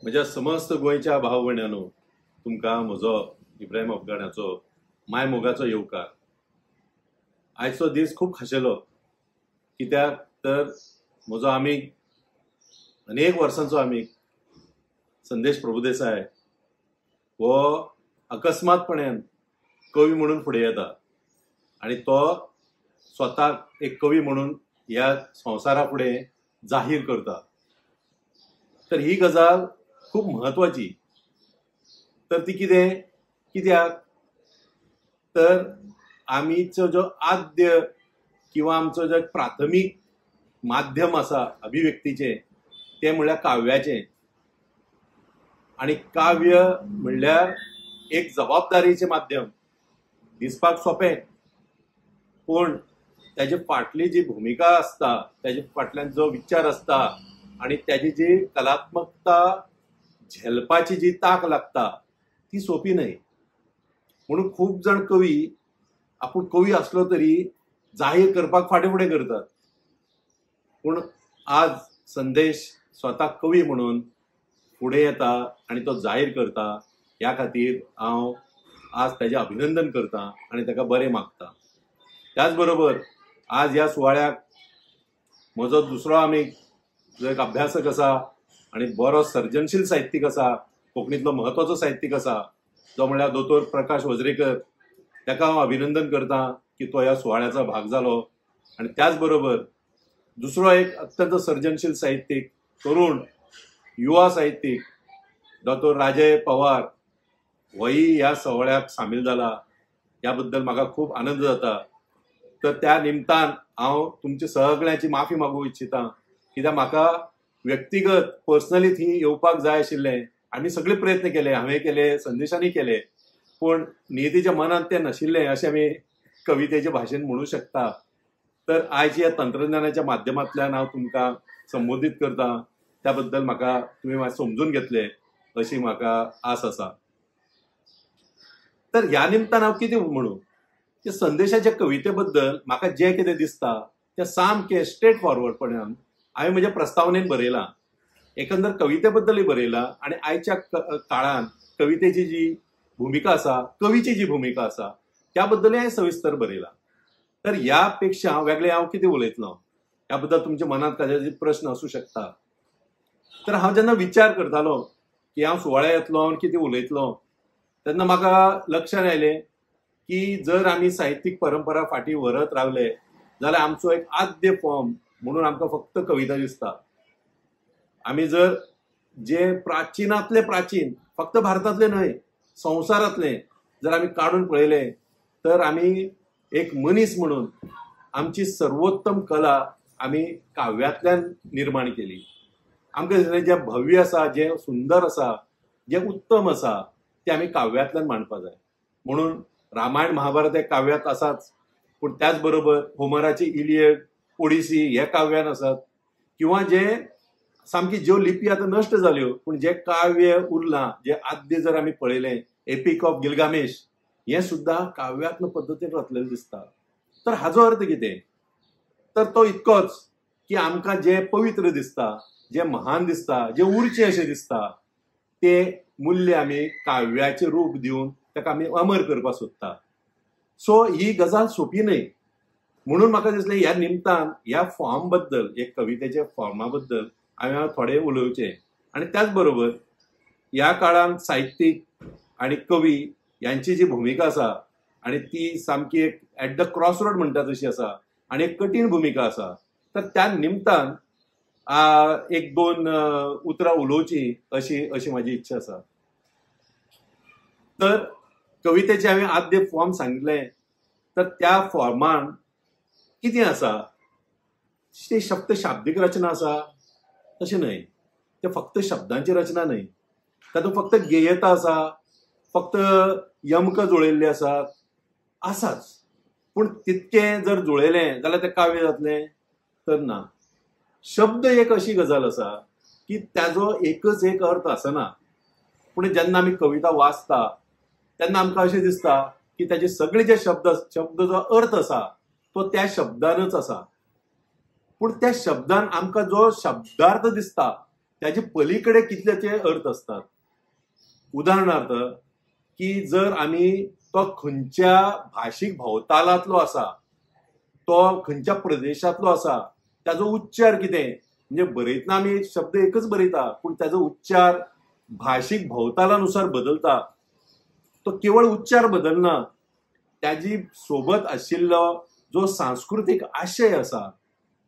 म्हज्या समस्त गोंयच्या भाव भयणांनो, तुमकां म्हजो इब्राहिम अफगाणाचो माय मोगाचो येवकार. आयचो दीस खूब खाशेलो, कित्याक तर म्हजो आमीक अनेक वर्सांचो आमीक संदेश प्रभुदेसाय हो अकस्मातपणान कवी म्हणून फुडें येता आनी तो स्वताक एक कवी म्हणून ह्या संवसारा फुडें जाहीर करता. तर ही गजाल खूब महत्वाची. तर ती कित्याक तर आमीचो जो आद्य किंवा आमचो जो प्राथमीक माध्यम आसा अभिव्यक्तीचे ते म्हणल्यार काव्याचें. आणि काव्य म्हणल्यार एक जबाबदारीचें माध्यम. दिसपाक सोंपें, पूण त्याची फाटली जी भूमिका आसता, त्याच्या फाटल्यान जो विचार आसता आणि त्याची जी कलात्मकता झेलपाची जी ताक लागता ती सोपी न्हय. म्हणून खूब जाण कवी आपूण कवी आसलो तरी जाहीर करपाक फाटीं फुडें करतात. पूण आज संदेश स्वताक कवी म्हणून फुडें येता आनी तो जाहीर करता. ह्या खातीर हांव आज ताचें अभिनंदन करता आनी ताका बरें मागता. त्याच बरोबर आज ह्या सुवाळ्याक म्हजो दुसरो आमी जो एक अभ्यासक आसा आनी बरो सर्जनशील साहित्यीक आसा, कोंकणीतलो महत्वाचो साहित्यीक आसा, जो म्हळ्यार दोतोर प्रकाश वज्रेकर, ताका हांव अभिनंदन करता की तो ह्या सुवाळ्याचो भाग जालो. आनी त्याच बरोबर दुसरो एक अत्यंत सर्जनशील साहित्यीक, तरुण युवा साहित्यीक दोतोर राजय पवार होय ह्या सुवाळ्याक सामील जाला. ह्या बद्दल म्हाका खूब आनंद जाता. तर त्या निमतान हांव तुमच्या सगळ्यांची माफी मागूंक इच्छिता, कित्याक म्हाका व्यक्तिगत पर्सनली थंय येवपाक जाय आशिल्लें. आमी सगळे प्रयत्न केले, हांवें केले, संदेशांनी केले, पूण नियतीच्या मनांत तें नाशिल्लें अशें आमी कवितेच्या भाशेन म्हणू शकता. तर आयज ह्या तंत्रज्ञानाच्या माध्यमांतल्यान हांव तुमकां संबोधीत करता. त्या बद्दल म्हाका तुमी मातशें समजून घेतले अशी म्हाका आस आसा. तर ह्या निमतान हांव कितें म्हणूं, ते संदेशाच्या कविते बद्दल म्हाका जें कितें दिसता तें सामकें स्ट्रेट फॉरवर्डपणान हांवें म्हज्या प्रस्तावनेन बरयलां. एकंदर कविते बद्दलूय बरयलां आनी आयच्या काळान कवितेची जी भुमिका आसा, कवीची जी भुमिका आसा त्या बद्दलूय हांवें सविस्तर बरयलां. तर ह्या पेक्षा वेगळें हांव कितें उलयतलों ह्या बद्दल तुमच्या मनांत कदाचित प्रश्न आसूं शकता. तर हांव जेन्ना विचार करतालो की हांव सुवाळ्या येतलों आनी कितें उलयतलों, तेन्ना म्हाका लक्षांत आयलें की जर आमी साहित्यीक परंपरा फाटीं व्हरत रावले जाल्यार आमचो एक आद्य फॉर्म म्हणून आमकां फक्त कविता दिसता. आमी जर जे प्राचीनांतले प्राचीन, फक्त भारतांतले न्हय संवसारांतले जर आमी काडून पळयले तर आमी एक मनीस म्हणून आमची सर्वोत्तम कला आमी काव्यातल्यान निर्माण केली. आमकां दिसलें जें भव्य आसा, जें सुंदर आसा, जें उत्तम आसा तें आमी काव्यातल्यान मांडपाक जाय. म्हणून रामायण महाभारत हे काव्यात आसाच, पूण त्याच बरोबर होमराची इलियड, ओडिसी हे काव्यान आसात. किंवा जे सामकी ज्यो लिपी आतां नश्ट जाल्यो पूण जे काव्य उरलां, जे आद्य जर आमी पळयलें, एपिक ऑफ गिलगामेश हें सुद्दां काव्यात्म पद्दतीन रचलेलें दिसता. तर हाचो अर्थ कितें? तर तो इतकोच की आमकां जें पवित्र दिसता, जें महान दिसता, जें उरचें अशें दिसता, तें मूल्य आमी काव्याचें रूप दिवन ताका आमी अमर करपाक सोदता. सो ही गजाल सोंपी न्हय. म्हणून म्हाका दिसलें ह्या निमतान ह्या फॉर्म बद्दल, एक कवितेच्या फॉर्मा बद्दल हांवें थोडें उलोवचें. आनी त्याच बरोबर ह्या काळान साहित्यीक आनी कवी यांची जी भुमिका आसा आनी ती सामकी एक एट द क्रॉसरोड म्हणटा तशी आसा आनी एक कठीण भुमिका आसा. तर त्या निमतान एक दोन उतरां उलोवची अशी म्हाजी इच्छा आसा. तर कवितेचे हांवें आद्य फॉर्म सांगिल्लें. तर त्या फॉर्मान कितें आसा? ते फक्त शाब्दीक रचना आसा तशें न्हय. ते फक्त शब्दांची रचना न्हय. तातूंत फक्त गेयता आसा, फक्त यमकां जुळयल्लीं आसात, आसाच. पूण तितकें जर जुळयलें जाल्यार तें काव्य जातलें तर ना. शब्द एक अशी गजाल आसा की ताजो एकच एक अर्थ आसना. पूण जेन्ना आमी कविता वाचता तेन्ना आमकां अशें दिसता की ताचे सगळे जे शब्द जो अर्थ आसा तो त्या शब्दानच आसा. पूण त्या शब्दान आमकां जो शब्दार्थ दिसता त्याचे पलीकडे कितल्याचे अर्थ असतात. उदाहरणार्थ की जर आम्ही तो खंयच्या भाशीक भोवतालांतलो आसा, तो खंयच्या प्रदेशांतलो आसा, त्याचो उच्चार कितें, म्हणजे बरयतना आमी शब्द एकच बरयता पूण त्याचो उच्चार भाशीक भोवतालानुसार बदलता. तो केवळ उच्चार बदलना, त्याची सोबत आशिल्लो जो सांस्कृतिक आशय आसा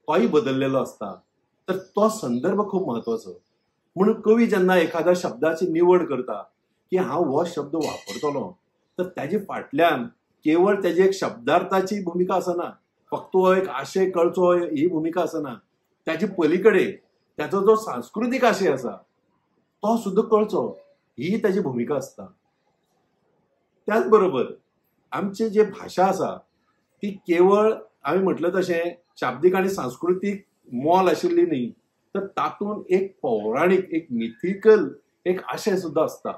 तोही बदललेलो असता. तर तो संदर्भ खूप महत्वाचो. म्हणून कवी जेन्ना एखाद्या शब्दाची निवड करता की हांव हो शब्द वापरतलो, तर त्याचे फाटल्यान केवळ त्याची एक शब्दार्थाची भूमिका आसना, फक्त हो एक आशय कळचो ही भूमिका आसना. त्याचे पलीकडे त्याचो जो सांस्कृतिक आशय आसा तो सुद्धा कळचो ही त्याची भूमिका असता. त्याच बरोबर आमची जी भाषा आसा ती केवळ आम्ही म्हटलं तशें शाब्दीक आणि सांस्कृतिक मोल आशिल्ली न्ही, तर तातूंत एक पौराणिक, एक मिथिकल एक आशय सुद्धा असता,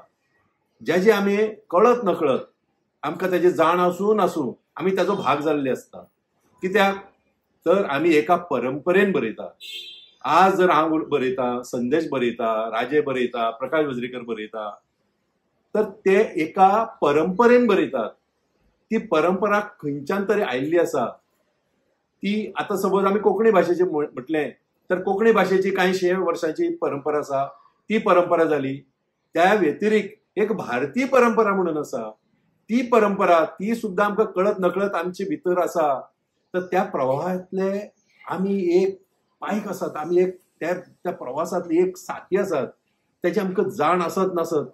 ज्याची आमी कळत नकळत आमकां त्याची जाण आसूं नासूं आमी त्याचो भाग जाल्ले असता. कित्याक तर आमी एका परंपरेन बरयता. आज जर हांव बरयता, संदेश बरयता, राजे बरयता, प्रकाश वज्रेकर बरयता, तर ते एका परंपरेन बरयतात. ती परंपरा खंयच्यान तरी आयिल्ली आसा. ती आता सपोज आमी कोंकणी भाशेचे म्हटलें तर कोंकणी भाशेची कांयशे वर्सांची परंपरा आसा, ती परंपरा जाली. त्या व्यतिरिक्त एक भारतीय परंपरा म्हणून आसा, ती परंपरा ती सुद्धा आमकां कळत नकळत आमचे भितर आसा. तर त्या प्रवाहांतले आमी एक पायक आसात, आमी एक त्या प्रवासांतली एक साथी आसात, त्याची आमकां जाण आसत नासत.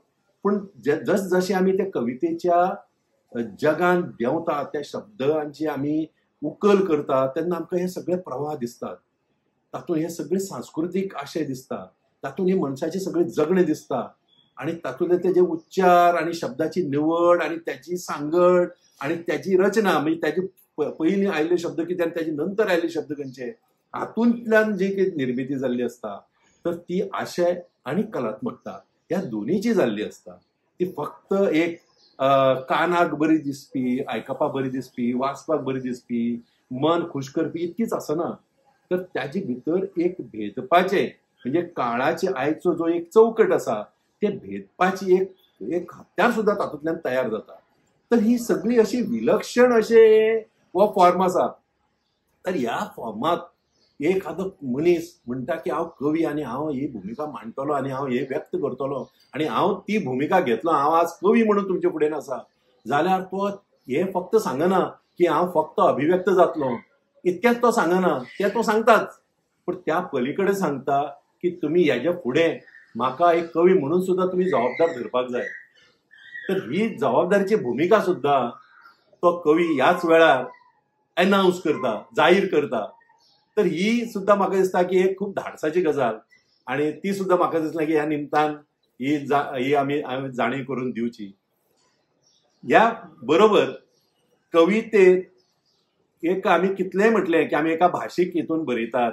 पूण जस जशें आमी त्या कवितेच्या जगान देंवता, त्या शब्दांची आमी उकल करता, तेन्ना आमकां हे सगळे प्रवाह दिसतात. तातूंत हे सगळे सांस्कृतिक आशय दिसता, तातूंत हे मनशाचे सगळे जगणे दिसता, आणि तातूंतले तेजे उच्चार आणि शब्दाची निवड आणि त्याची सांगड आणि त्याची रचना, म्हणजे त्याची पयलीं आयिल्ले शब्द कितें आनी त्याचे नंतर आयिल्ले शब्द खंयचे, हातूंतल्यान जी कितें निर्मिती जाल्ली असता, तर ती आशय आणि कलात्मकता ह्या दोनीची जाल्ली असता. ती फक्त एक कानाक बरी दिसपी, आयकपाक बरी दिसपी, वाचपाक बरी दिसपी, मन खुश करपी इतकीच आसना. तर त्याची भितर एक भेदपाचे, म्हणजे काळाचे आयचो जो एक चौकट आसा, ते भेदपाची एक हत्यार सुद्धा तातूंतल्यान तयार जाता. तर ही सगळी अशी विलक्षण अशे हो फॉर्म आसा. तर ह्या फॉर्मात एखादो मनीस म्हणटा की हांव कवी आणि हांव ही भूमिका मांडटलो आणि हांव हे व्यक्त करतलो आणि हांव ती भूमिका घेतलो, हांव आज कवी म्हणून तुमचे फुडेन आसा, जाल्यार तो हे फक्त सांगना की हांव फक्त अभिव्यक्त जातलो, इतकेंच तो सांगना. ते तो सांगताच, पण त्या पलीकडे सांगता की तुम्ही हेच्या फुडें म्हाका एक कवी म्हणून सुद्धा तुम्ही जबाबदार धरपाक जाय. तर ही जबाबदारीची भूमिका सुद्धा तो कवी ह्याच वेळार अनाउन्स करता, जाहीर करता. तर ही सुद्धा म्हाका दिसता की एक खूप धाडसाची गजाल, आणि ती सुद्धा म्हाका दिसता की ह्या निमतान ही आमी जाणीव करून दिवची. ह्या बरोबर कवितेत एक आमी कितलेंय म्हटलें की आमी एका भाशीक हितून बरयतात,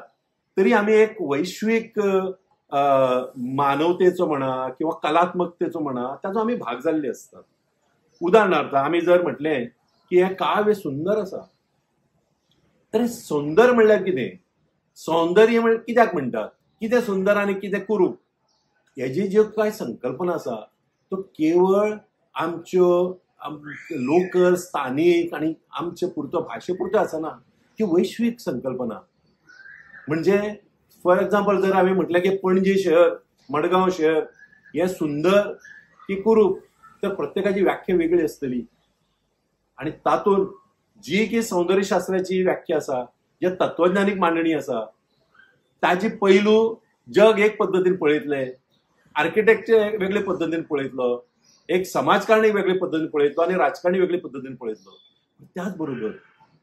तरी आमी एक वैश्वीक मानवतेचो म्हणा किंवा कलात्मकतेचो म्हणा, ताचो आमी भाग जाल्ले असतात. उदाहरणार्थ आमी जर म्हटलें की हें काव्य सुंदर आसा, तर सुंदर म्हणल्यार कितें, सौंदर्य म्हणजे कित्याक म्हणटात, कितें सुंदर आनी कितें कुरूप, हेजी ज्यो कांय संकल्पना आसा तो केवळ आमच्यो लोकल, स्थानीक आणि आमचे पुरतो भाशे पुरतो आसना, ती वैश्वीक संकल्पना. म्हणजे फॉर एक्झाम्पल जर आमी म्हटलें की पणजी शहर, मडगांव शहर हे सुंदर की कुरूप, तर प्रत्येकाची व्याख्या वेगळी आसतली. आणि तातूंत जी की सौंदर्यशास्त्राची व्याख्या आसा, जे तत्वज्ञानीक मांडणी आसा, ताजी पैलू जग एक पद्दतीन पळयतले, आर्किटेक्चर वेगळे पद्दतीन पळयतलो, एक समाजकारणी वेगळे पद्दतीन पळयतलो आणि राजकारणी वेगळे पद्दतीन पळयतलो. त्याच बरोबर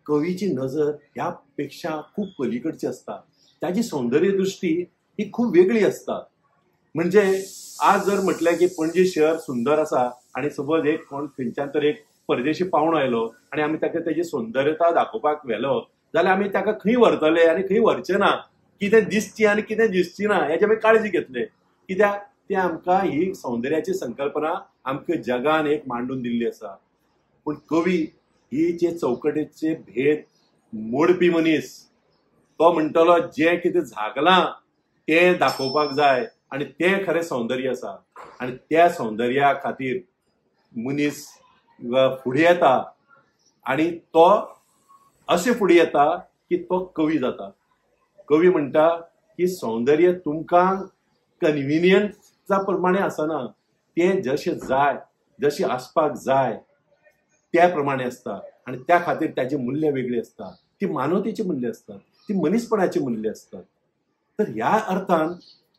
कवीची नजर ह्यापेक्षा खूप पलीकडची असता. त्याची सौंदर्य दृष्टी ही खूप वेगळी असता. म्हणजे आज जर म्हटलें की पणजी शहर सुंदर आसा आणि सपोज एक कोण खंयच्यान तरी एक परदेशी पावणो आयलो आणि आमी ताका तेजी सौंदर्यता दाखोवपाक व्हेलो, जाल्यार आमी ताका खंय व्हरतले आनी खंय व्हरचे ना, कितें दिसची आनी कितें दिसची ना हेची आमी काळजी घेतले. कित्याक ते आमकां ही सौंदर्याची संकल्पना आमच्या जगान एक मांडून दिल्ली आसा. पूण कवी ही जे चौकटेचे भेद मोडपी मनीस, तो म्हणटलो जें कितें झागलां तें दाखोवपाक जाय, आणि तें खरें सौंदर्य आसा. आणि त्या सौंदर्या खातीर मनीस फुडें येता आणि तो अशें फुडें येता की तो कवी जाता. कवी म्हणटा की सौंदर्य तुमकां कन्विनियन्सा प्रमाणे आसना, तें जशें जाय, जशें आसपाक जाय त्या प्रमाणे असता. आणि त्या खातीर त्याचे मूल्य वेगळी असता. ती मानवतेची मूल्य असतात, ती मनीसपणाची मूल्य असतात. तर ह्या अर्थान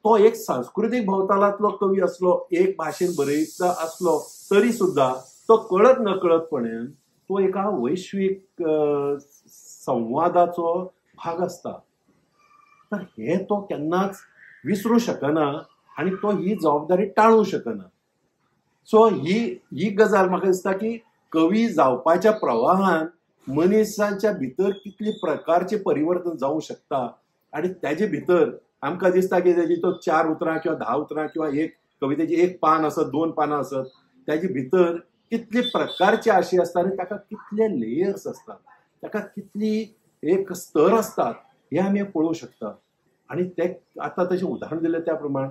तो एक सांस्कृतिक भोवतालांतलो कवी असलो, एक भाशेन बरयता असलो तरी सुद्धा तो कळत नकळतपणान तो एका वैश्वीक संवादाचो भाग असता. तर हे तो केन्नाच विसरू शकना आणि तो ही जबाबदारी टाळू शकना. सो ही गजाल म्हाका दिसता की कवी जावपाच्या प्रवाहान मनशाच्या भितर कितली प्रकारचे परिवर्तन जावं शकता. आणि त्याचे भितर आमकां दिसता की तेजी तो 4 उतरां किंवा 10 उतरां किंवा एक कवितेची एक पान असत, 2 पानां असत, त्याचे भितर कितले प्रकारचे आशय असतात आणि ताका कितले लेयर्स असतात, ताका कितली एक स्तर असतात हे आमी पळोवंक शकता. आणि ते आतां तशें उदाहरण दिलें त्या प्रमाण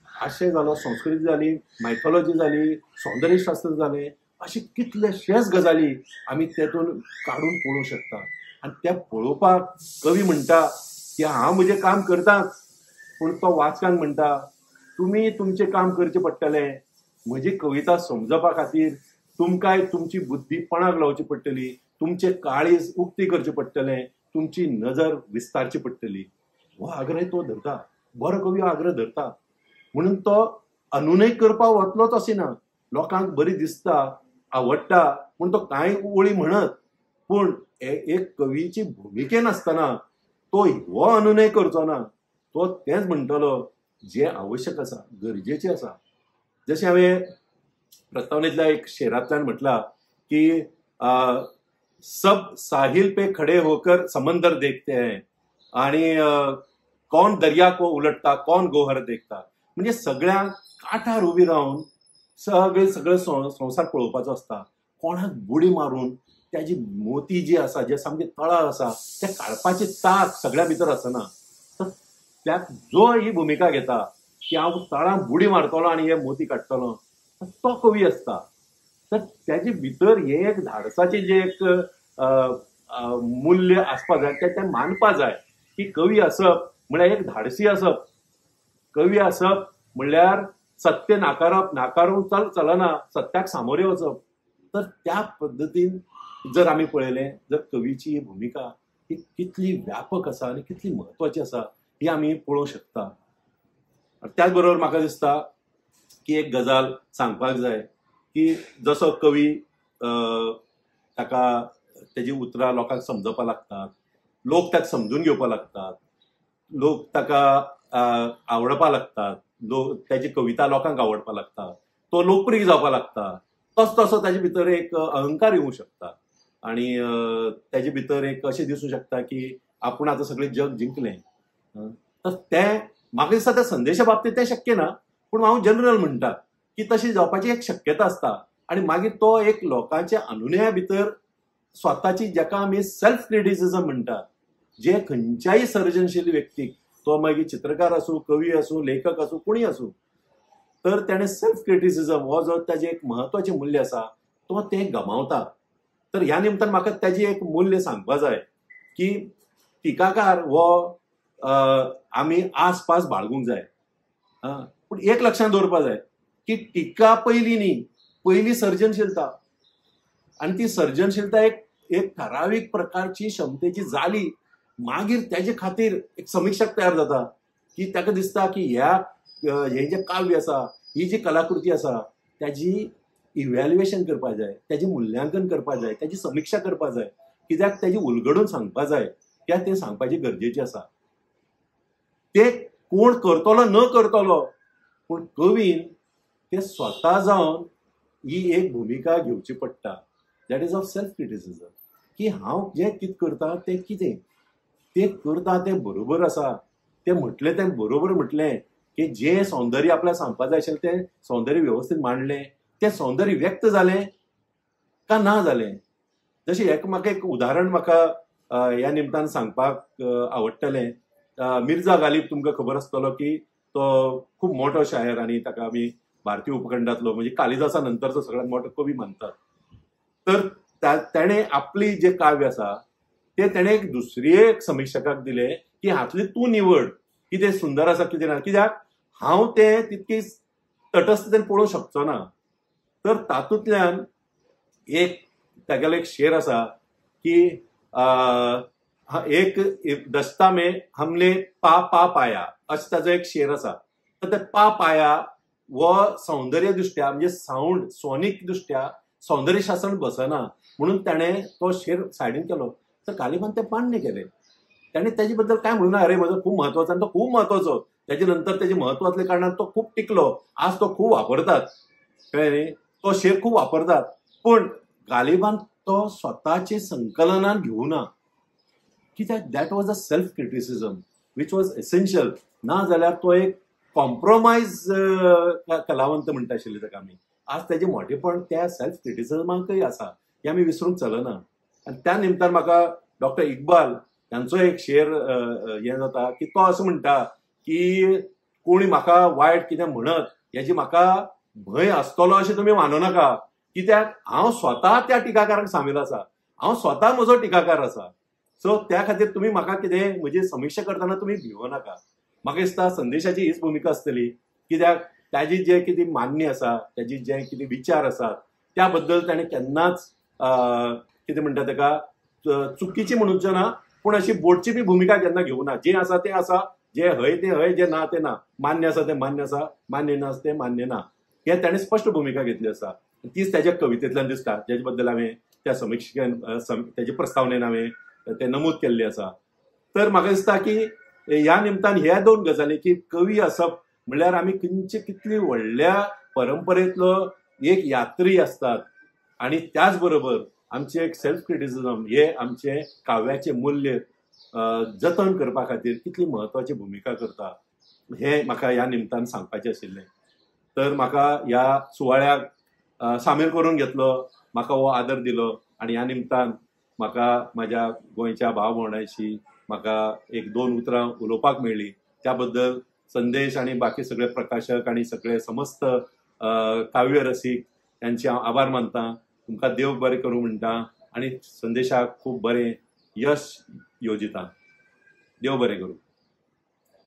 आशय जालो, संस्कृती जाली, मायथॉलॉजी जाली, सौंदर्यशास्त्र जालें, अशे कितलेशेच गजाली आमी तेतून काडून पळोवंक शकता. आणि त्या पळोवपाक कवी म्हणटा की हांव म्हजें काम करतांच, पूण तो वाचकांक म्हणटा तुमी तुमचें काम करचें पडटलें. म्हजी कविता समजपा खातीर तुमकांय तुमची बुद्धी पणाक लावची पडटली, तुमचें काळीज उक्ती करचें पडटलें, तुमची नजर विस्तारची पडटली. हो आग्रह तो धरता, बरो कवी हो आग्रह धरता. म्हणून तो अनुनय करपाक वतलोच अशें ना. लोकांक बरी दिसता, आवडटा पूण तो कांय ओळी म्हणत, पूण एक कवीची भुमिकेन आसतना तो हो अनुनय करचो ना. तो तेंच म्हणटलो जे आवश्यक आसा, गरजेचें आसा. जशें हांवें प्रस्तावनेंतल्या एक शेरांतल्यान म्हटलां की सब साहिल पे खडे होकर समंदर देखते हैं आणि कौन दर्या को उलटता कौन गोहर देखता. म्हणजे सगळ्यांक कांठार उबी रावन सगळें संवसार पळोवपाचो असता. कोणाक बुडी मारून त्याची मोती जी आसा, जे सामके तळाव आसा ते काडपाची ताक सगळ्या भितर आसना. तर त्याक जो ही भुमिका घेता की हांव तळांत बुडी मारतलो आणि हे मोती काडटलो, तो कवी असता. तर त्याचे भितर हे एक धाडसाचे जे एक मूल्य आसपाक जाय ते मानपा जाय की कवी असप म्हळ्यार एक धाडसी असप. कवी असप म्हणल्यार सत्य नाकारून चलना, सत्याक सामोरे वचप. तर त्या पद्दतीन जर आमी पळयलें, जर कवीची ही भुमिका ही कितली व्यापक आसा आनी कितली म्हत्वाची आसा ही आमी पळोवंक शकता. त्याच बरोबर म्हाका दिसता की एक गजाल सांगपाक जाय की जसो कवी ताका तेजी उतरां लोकांक समजपाक लागतात, लोक ताका समजून घेवपाक लागतात, लोक ताका आवडपाक लागतात, त्याची कविता लोकांक आवडपाक लागता, तो लोकप्रिय जावपाक लागता. तसो ताचे भितर एक अहंकार येवंक शकता आणि त्याचे भितर एक अशें दिसूंक शकता की आपूण आतां सगळें जग जिंकलें. तर तें म्हाका दिसता त्या संदेशा बाबतींत तें शक्य ना, पूण हांव जनरल म्हणटा की तशी जावपाची एक शक्यता आसता. आणि मागीर तो एक लोकांच्या अनुनया भितर स्वताची जेका आमी सेल्फ क्रिटिसिजम म्हणटा, जे खंयच्याय सर्जनशील व्यक्तीक, तो मागीर चित्रकार आसूं, कवी आसूं, लेखक आसूं, कोणी आसूं, तर त्याने सेल्फ क्रिटिसिजम हो जो त्याचे एक म्हत्वाचे मूल्य आसा तो ते गमावता. तर ह्या निमतान म्हाका त्याची एक मूल्य सांगपा जाय की टिकाकार हो आमी आसपास बाळगूंक जाय. पूण एक लक्षांत दवरपा जाय की टिका पयली न्ही, पयली सर्जनशीलता. आणि ती सर्जनशीलता एक ठरावीक प्रकारची क्षमतेची जाली मागीर त्याचे खातीर एक समीक्षक तयार जाता की ताका दिसता की हे जे काव्य आसा, ही जी कलाकृती आसा त्याची इव्हॅल्युएशन करपा जाय, त्याचे मूल्यांकन करपा जाय, त्याची समीक्षा करपा जाय, कित्याक त्याची उलगडून सांगपा जाय कित्याक ते सांगपाची गरजेची आसा. ते कोण करतलो न करतलो, पूण कवीन ते स्वता जावन ही एक भुमिका घेवची पडटा. That is of self criticism की हांव जें कितें करता तें कितें, ते करता तें बरोबर आसा, ते म्हटलें तें बरोबर म्हटलें की जें सौंदर्य आपल्याक सांगपाक जाय आशिल्लें तें सौंदर्य वेवस्थीत मांडलें, तें सौंदर्य व्यक्त जालें का ना जालें. जशें म्हाका एक उदाहरण म्हाका ह्या निमतान सांगपाक आवडटलें. मिर्झा गालीब तुमकां खबर आसतलो की तो खूप मोठो शायर आणि ताका आमी भारतीय उपखंडातलो म्हणजे कालिदासा नंतरचो सगळ्यात मोठो कवी मानतात. तर तेणे आपली जे काव्य आसा ते तेणे एक दुसरी एक समीक्षकाक दिले की हातूंतली तूं निवड कितें सुंदर आसा कितें ना, कित्याक हांव ते तितकी तटस्थतेन पळोवंक शकचो ना. तर तातूंतल्यान एक तागेलो एक शेर आसा की एक दस्ता में हमने पा पाया असं ताजो एक शेर आसा. तर ते पाया वो सौंदर्य दृष्ट्या म्हणजे साऊंड सोनीक दृष्ट्या सौंदर्य शासन बसना म्हणून ताणें तो शेर सायडीन केलो. तर गालिबान ते मान्य केले. ताणें तेजे बद्दल काय म्हणूं ना, अरे म्हजो खूब म्हत्वाचो आनी तो खूब म्हत्वाचो. तेजे नंतर तेजे म्हत्व असल्या कारणान तो खूब टिकलो. आज तो खूब वापरतात, कळ्ळें न्ही, तो शेर खूब वापरतात. पूण गालिबान तो स्वताचे संकलनान घेवना, कित्याक that was a self criticism which was essential. ना जाल्यार तो एक कॉम्प्रोमायज कलावंत म्हणटा आशिल्ले ताका आमी. आज तेजें मोठेपण त्या सेल्फ क्रिटिसिजमाकय आसा, हें आमी विसरूंक चलना. आनी त्या निमतान म्हाका डॉक्टर इक्बाल यांचो एक शेर हें जाता की तो असो म्हणटा की कोणी म्हाका वायट कितें म्हणत हेजी म्हाका भंय आसतलो अशें तुमी मानूं नाका, कित्याक हांव स्वता त्या टिकाकाराक सामील आसा, हांव स्वता म्हजो टिकाकार आसा. सो त्या खातीर तुमी म्हाका कितें म्हजी समीक्षा करतना तुमी भिवो नाका. म्हाका दिसता संदेशाची हीच भुमिका आसतली, कित्याक ताजी जे कितें मान्य आसा, ताजी जे कितें विचार आसात त्या बद्दल ताणें केन्नाच कितें म्हणटा ताका चुकीची म्हणूंचो ना, पूण अशी बोटची बी भुमिका केन्ना घेवना. जें आसा तें आसा, जे हय तें हय, जे ना तें ना, मान्य आसा तें मान्य आसा, मान्य ना तें मान्य ना, हे ताणें स्पश्ट भुमिका घेतली आसा. तीच त्याच्या कवितेंतल्यान दिसता, जेजे बद्दल हांवें त्या समीक्षेन तेजे प्रस्तावनेन हांवें ते नमूद केल्ले आसा. तर म्हाका दिसता की ह्या निमतान ह्या दोन गजाली की कवी आसप म्हणल्यार आमी खंयचे कितली व्हडल्या परंपरेंतलो एक यात्री आसतात आणि त्याच बरोबर आमचे एक सेल्फ क्रिटिसिजम हे आमचे काव्याचे मूल्य जतन करपा खातीर कितली म्हत्वाची भुमिका करता हे म्हाका ह्या निमतान सांगपाचें आशिल्लें. तर म्हाका ह्या सुवाळ्याक सामील करून घेतलो, म्हाका हो आदर दिलो आणि ह्या निमतान म्हाका म्हाज्या गोंयच्या भाव भयणांची म्हाका एक दोन उतरां उलोवपाक मेळ्ळी. त्या बद्दल संदेश आणि बाकी सगळे प्रकाशक आणि सगळे समस्त काव्य रसीक यांचे हांव आभार मानता. तुमकां देव बरें करूं म्हणटा आणि संदेशाक खूब बरें यश योजिता. देव बरें करूं.